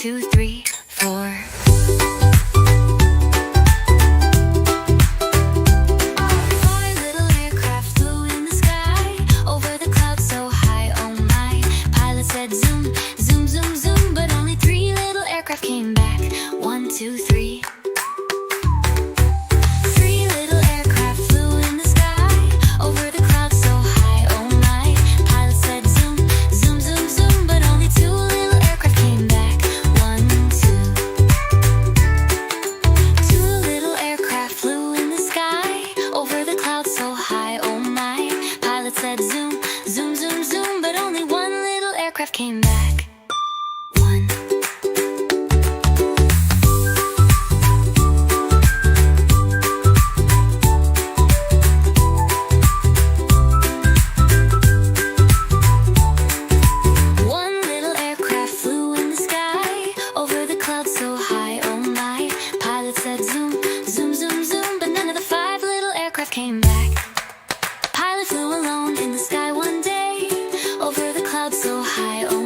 2, 3, 4. Four little aircraft flew in the sky over the clouds so high, oh my. Pilot said zoom, zoom, zoom, zoom, but only three little aircraft came back. 1, 2, 3. Three little aircraft flew in the sky over the clouds so high, oh my. Pilot said zoom, zoom, zoom, zoom, but only two little aircraft came back. 1, 2. Two little aircraft flew in the sky over the clouds so high, oh my. Pilot said zoom, zoom, zoom, zoom, but only one little aircraft came back. 1. One little aircraft flew in the sky over the clouds so high, oh my. Pilot said zoom, zoom, zoom, zoom, but none of the five little aircraft came back. Pilot flew alone in the sky one day over the clouds so high, oh